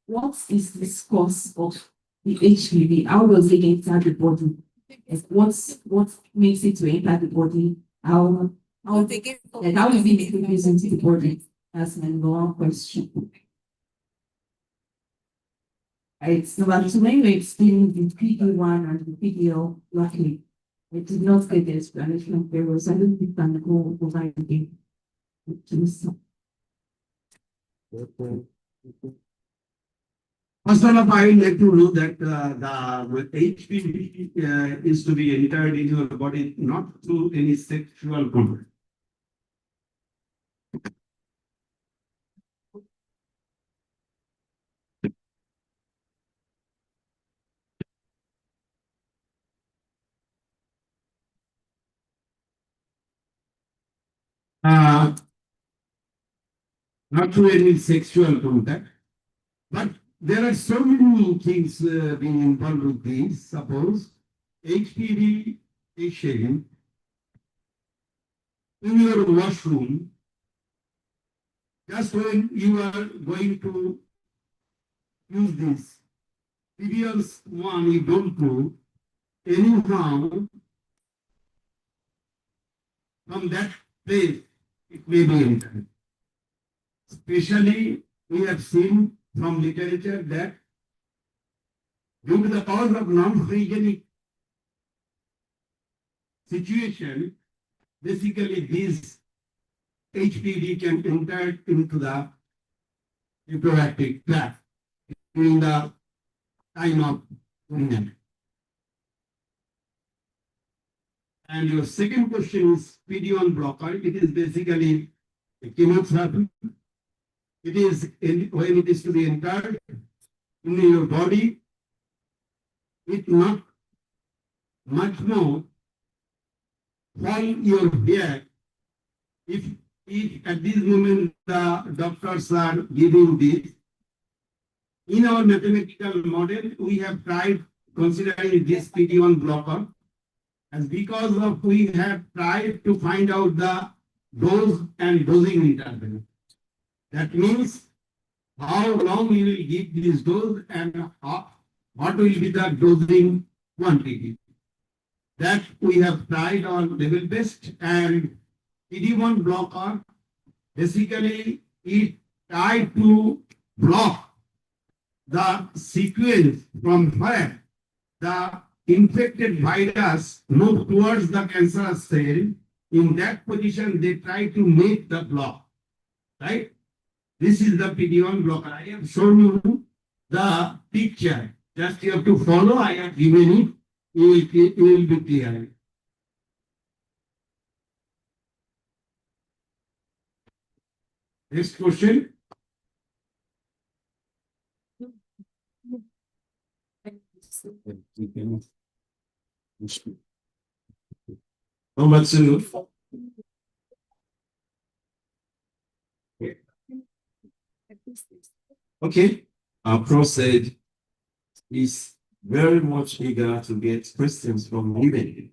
what is the cause of the HPV? How does it enter the body? What makes it to enter the body? How is it introduced into the body? That's my number 1 question. It's number 2, when you explain the PD1 and the PDL luckily, I did not get the explanation of there was. I don't think I can go over it again. First of all, I would like to know that the HPV is to be entered in your body not through any sexual contact. Not through any sexual contact, but there are so many things being involved with these. Suppose HPV is sharing in your washroom, just when you are going to use this previous one, you don't know, anyhow, from that place, it may be entered. Especially, we have seen from literature that due to the cause of non-hygienic situation, basically these HPV can enter into the reproductive tract during the time of pregnancy. And your second question is PD-1 blocker. It is basically a chemotherapy. It is when it is to be entered in your body, it not much more while your hair. If at this moment the doctors are giving this, in our mathematical model, we have tried considering this PD-1 blocker, and because of we have tried to find out the dose and dosing interval. That means how long we will give this dose and what will be the dosing quantity. That we have tried on level based, and PD-1 blocker basically it try to block the sequence from where the infected virus move towards the cancerous cell. In that position, they try to make the block, right? This is the PD-1 blocker. I have shown you the picture. Just you have to follow. I have given it. You will be clear. Next question. Number two. Okay, our pro said is very much eager to get questions from women.